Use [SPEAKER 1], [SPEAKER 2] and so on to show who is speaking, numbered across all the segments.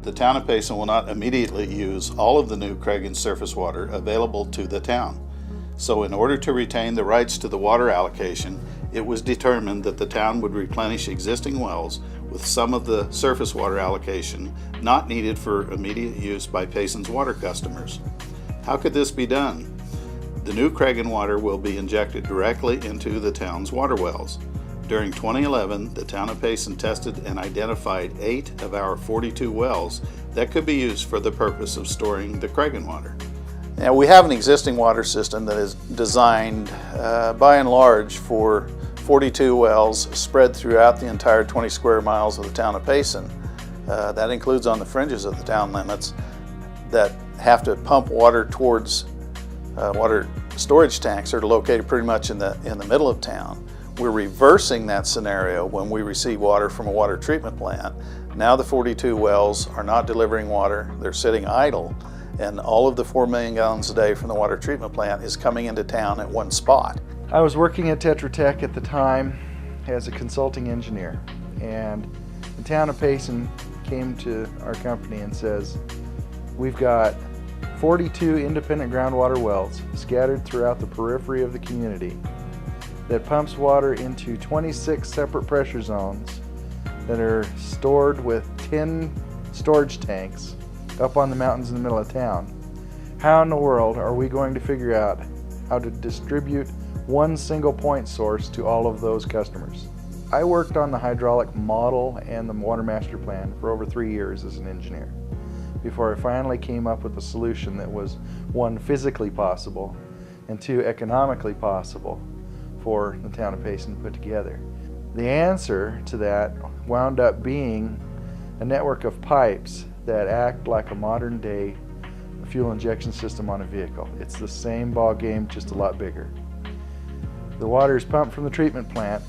[SPEAKER 1] the town of Payson will not immediately use all of the new Cragen surface water available to the town. So in order to retain the rights to the water allocation, it was determined that the town would replenish existing wells with some of the surface water allocation not needed for immediate use by Payson's water customers. How could this be done? The new Cragen water will be injected directly into the town's water wells. During 2011, the town of Payson tested and identified 8 of our 42 wells that could be used for the purpose of storing the Cragen water. Now, we have an existing water system that is designed by and large for 42 wells spread throughout the entire 20 square miles of the town of Payson. That includes on the fringes of the town limits that have to pump water towards water storage tanks that are located pretty much in the middle of town. We're reversing that scenario when we receive water from a water treatment plant. Now the 42 wells are not delivering water, they're sitting idle, and all of the 4 million gallons a day from the water treatment plant is coming into town at one spot.
[SPEAKER 2] I was working at Tetra Tech at the time as a consulting engineer, and the town of Payson came to our company and says, we've got 42 independent groundwater wells scattered throughout the periphery of the community that pumps water into 26 separate pressure zones that are stored with 10 storage tanks up on the mountains in the middle of town. How in the world are we going to figure out how to distribute one single point source to all of those customers? I worked on the hydraulic model and the water master plan for over 3 years as an engineer before I finally came up with a solution that was, 1, physically possible, and 2, economically possible for the town of Payson to put together. The answer to that wound up being a network of pipes that act like a modern day fuel injection system on a vehicle. It's the same ball game, just a lot bigger. The water is pumped from the treatment plant,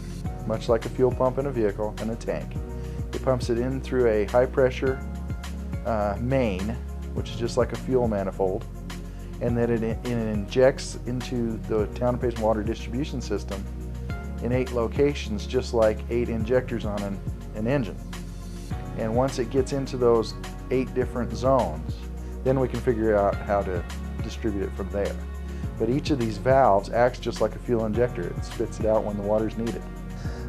[SPEAKER 2] much like a fuel pump in a vehicle, and a tank. It pumps it in through a high pressure main, which is just like a fuel manifold, and then it injects into the town of Payson water distribution system in 8 locations, just like 8 injectors on an engine. And once it gets into those 8 different zones, then we can figure out how to distribute it from there. But each of these valves acts just like a fuel injector. It spits it out when the water's needed.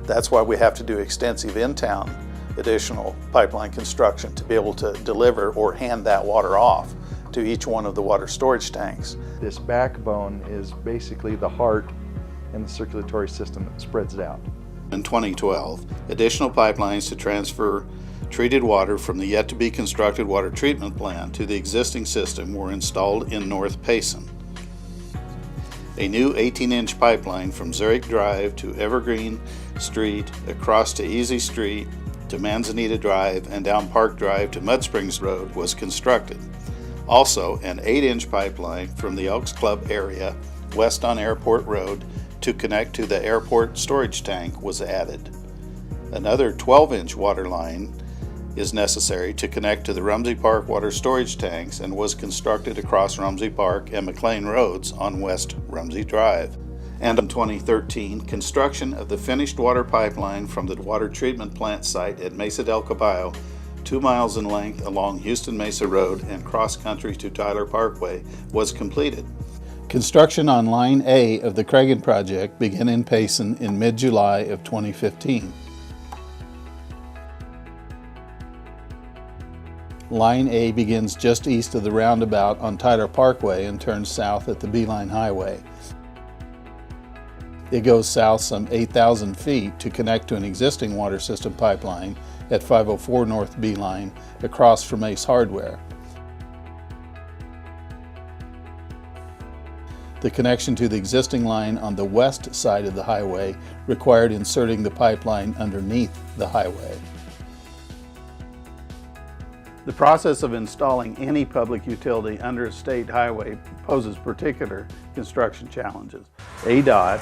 [SPEAKER 1] That's why we have to do extensive in-town additional pipeline construction to be able to deliver or hand that water off to each one of the water storage tanks.
[SPEAKER 2] This backbone is basically the heart and the circulatory system that spreads it out.
[SPEAKER 1] In 2012, additional pipelines to transfer treated water from the yet-to-be-constructed water treatment plant to the existing system were installed in North Payson. A new 18-inch pipeline from Zurich Drive to Evergreen Street, across to Easy Street, to Manzanita Drive, and down Park Drive to Mud Springs Road was constructed. Also, an 8-inch pipeline from the Elks Club area west on Airport Road to connect to the airport storage tank was added. Another 12-inch water line is necessary to connect to the Rumsey Park water storage tanks and was constructed across Rumsey Park and McLean Roads on West Rumsey Drive. And in 2013, construction of the finished water pipeline from the water treatment plant site at Mesa del Caballo, 2 miles in length along Houston Mesa Road and cross-country to Tyler Parkway, was completed. Construction on Line A of the Cragen project began in Payson in mid-July of 2015. Line A begins just east of the roundabout on Tyler Parkway and turns south at the Beeline Highway. It goes south some 8,000 feet to connect to an existing water system pipeline at 504 North Beeline across from Ace Hardware. The connection to the existing line on the west side of the highway required inserting the pipeline underneath the highway. The process of installing any public utility under a state highway poses particular construction challenges. ADOT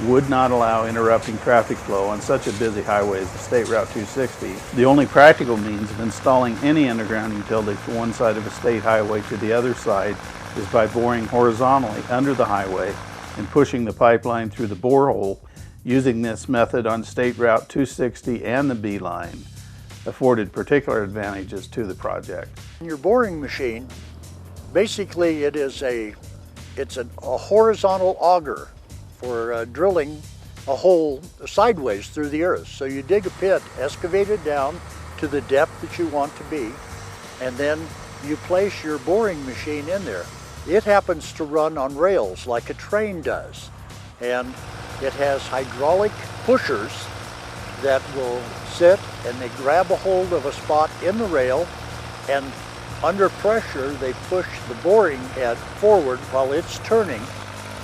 [SPEAKER 1] would not allow interrupting traffic flow on such a busy highway as the State Route 260. The only practical means of installing any underground utility from one side of a state highway to the other side is by boring horizontally under the highway and pushing the pipeline through the borehole. Using this method on State Route 260 and the Beeline, afforded particular advantages to the project.
[SPEAKER 3] Your boring machine, basically it's a horizontal auger for drilling a hole sideways through the earth. So you dig a pit, excavate it down to the depth that you want to be, and then you place your boring machine in there. It happens to run on rails like a train does, and it has hydraulic pushers that will sit and they grab a hold of a spot in the rail, and under pressure they push the boring head forward while it's turning,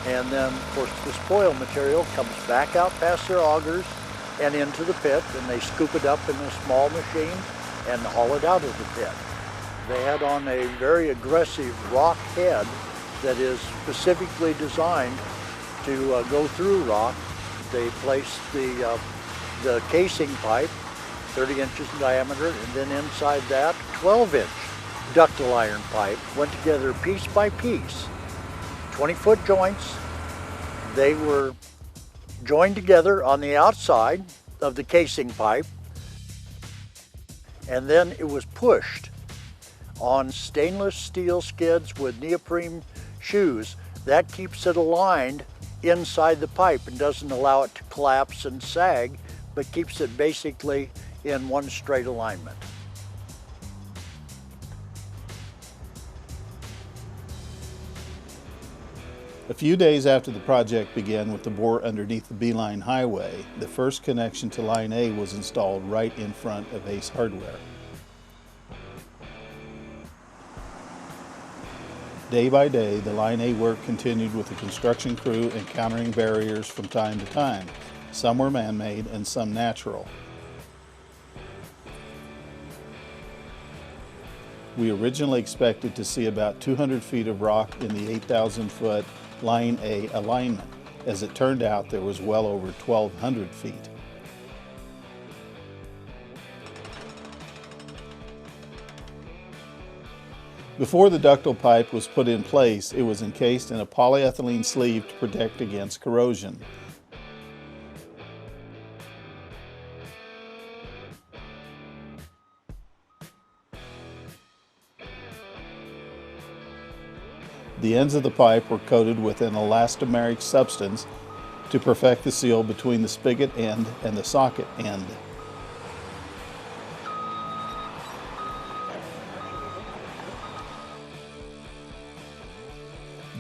[SPEAKER 3] and then of course the spoil material comes back out past their augers and into the pit, and they scoop it up in a small machine and haul it out of the pit. They had on a very aggressive rock head that is specifically designed to go through rock. They placed the casing pipe, 30 inches in diameter, and then inside that, 12-inch ductile iron pipe went together piece by piece. 20-foot joints. They were joined together on the outside of the casing pipe, and then it was pushed on stainless steel skids with neoprene shoes. That keeps it aligned inside the pipe and doesn't allow it to collapse and sag, but keeps it basically in one straight alignment.
[SPEAKER 1] A few days after the project began with the bore underneath the B-line highway, the first connection to Line A was installed right in front of Ace Hardware. Day by day, the Line A work continued with the construction crew encountering barriers from time to time. Some were man-made and some natural. We originally expected to see about 200 feet of rock in the 8,000-foot Line A alignment. As it turned out, there was well over 1,200 feet. Before the ductile pipe was put in place, it was encased in a polyethylene sleeve to protect against corrosion. The ends of the pipe were coated with an elastomeric substance to perfect the seal between the spigot end and the socket end.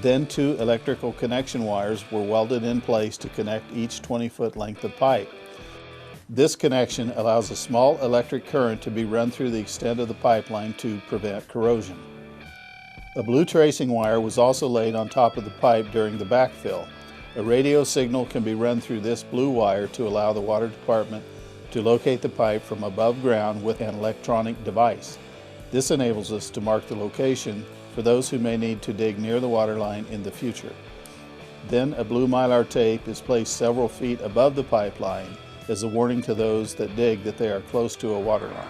[SPEAKER 1] Then 2 electrical connection wires were welded in place to connect each 20-foot length of pipe. This connection allows a small electric current to be run through the extent of the pipeline to prevent corrosion. A blue tracing wire was also laid on top of the pipe during the backfill. A radio signal can be run through this blue wire to allow the water department to locate the pipe from above ground with an electronic device. This enables us to mark the location for those who may need to dig near the water line in the future. Then a blue mylar tape is placed several feet above the pipeline as a warning to those that dig that they are close to a water line.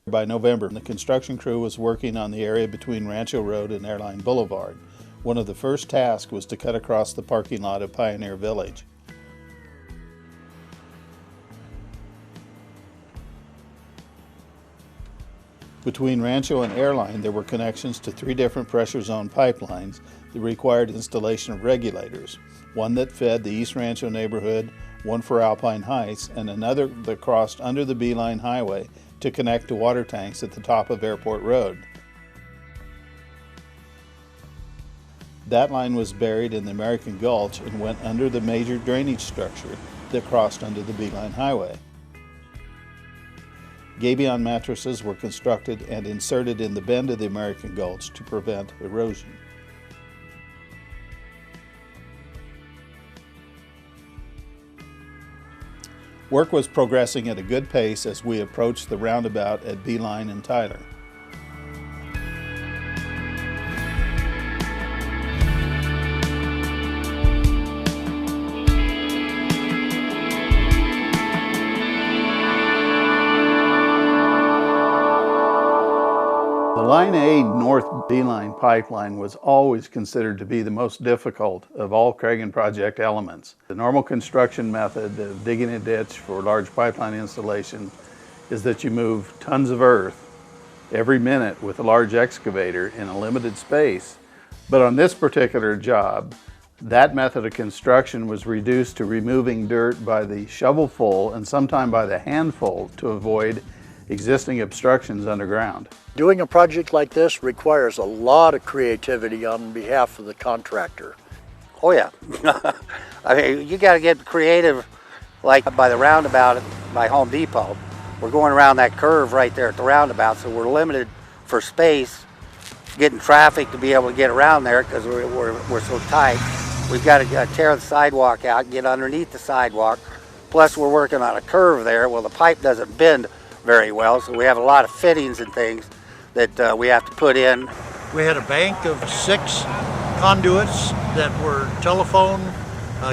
[SPEAKER 1] By November, the construction crew was working on the area between Rancho Road and Airline Boulevard. One of the first tasks was to cut across the parking lot of Pioneer Village. Between Rancho and Airline, there were connections to 3 different pressure zone pipelines that required installation of regulators. One that fed the East Rancho neighborhood, one for Alpine Heights, and another that crossed under the B-line highway to connect to water tanks at the top of Airport Road. That line was buried in the American Gulch and went under the major drainage structure that crossed under the B-line highway. Gabion mattresses were constructed and inserted in the bend of the American Gulch to prevent erosion. Work was progressing at a good pace as we approached the roundabout at B-line and Tyler. The Line A North B-line pipeline was always considered to be the most difficult of all Cragen project elements. The normal construction method of digging a ditch for large pipeline installation is that you move tons of earth every minute with a large excavator in a limited space. But on this particular job, that method of construction was reduced to removing dirt by the shovelful and sometime by the handful to avoid existing obstructions underground.
[SPEAKER 3] Doing a project like this requires a lot of creativity on behalf of the contractor.
[SPEAKER 4] Oh yeah. I mean, you got to get creative, like by the roundabout by Home Depot. We're going around that curve right there at the roundabout, so we're limited for space, getting traffic to be able to get around there because we're so tight. We've got to tear the sidewalk out, get underneath the sidewalk. Plus we're working on a curve there. Well, the pipe doesn't bend very well, so we have a lot of fittings and things that we have to put in.
[SPEAKER 3] We had a bank of 6 conduits that were telephone,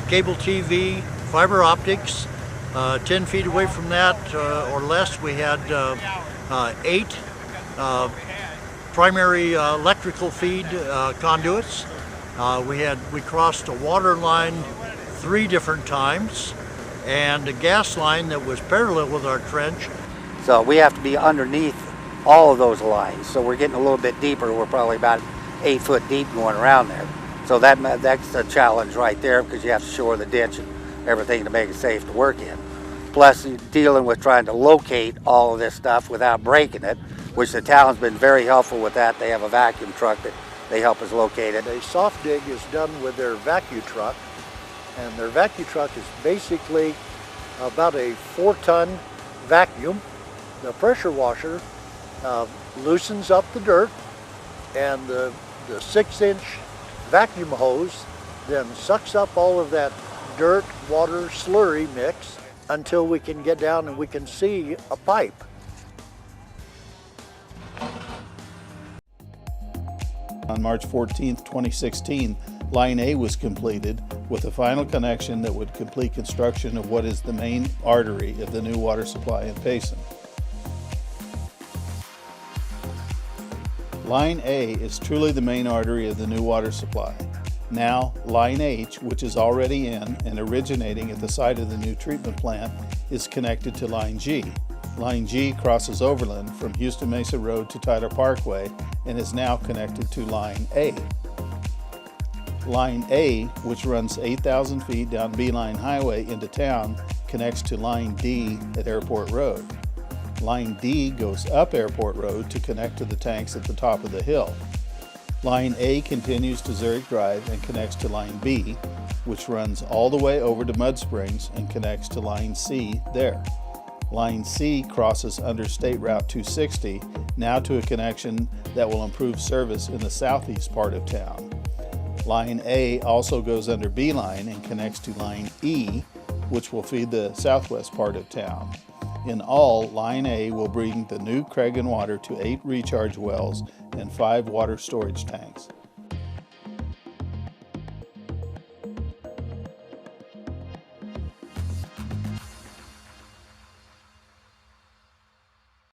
[SPEAKER 3] cable TV, fiber optics. 10 feet away from that or less, we had 8 primary electrical feed conduits. We crossed a water line 3 different times and a gas line that was parallel with our trench.
[SPEAKER 4] So we have to be underneath all of those lines. So we're getting a little bit deeper. We're probably about 8 foot deep going around there. So that's a challenge right there because you have to shore the ditch and everything to make it safe to work in. Plus dealing with trying to locate all of this stuff without breaking it, which the town's been very helpful with that. They have a vacuum truck that they help us locate it.
[SPEAKER 3] A soft dig is done with their vacuum truck, and their vacuum truck is basically about a 4-ton vacuum. The pressure washer loosens up the dirt, and the 6-inch vacuum hose then sucks up all of that dirt, water, slurry mix until we can get down and we can see a pipe.
[SPEAKER 1] On March 14, 2016, Line A was completed with a final connection that would complete construction of what is the main artery of the new water supply in Payson. Line A is truly the main artery of the new water supply. Now, Line H, which is already in and originating at the site of the new treatment plant, is connected to Line G. Line G crosses Overland from Houston Mesa Road to Tyler Parkway and is now connected to Line A. Line A, which runs 8,000 feet down Beeline Highway into town, connects to Line D at Airport Road. Line D goes up Airport Road to connect to the tanks at the top of the hill. Line A continues to Zurich Drive and connects to Line B, which runs all the way over to Mud Springs and connects to Line C there. Line C crosses under State Route 260, now to a connection that will improve service in the southeast part of town. Line A also goes under Beeline and connects to Line E, which will feed the southwest part of town. In all, Line A will bring the new Craig water to 8 recharge wells and 5 water storage tanks.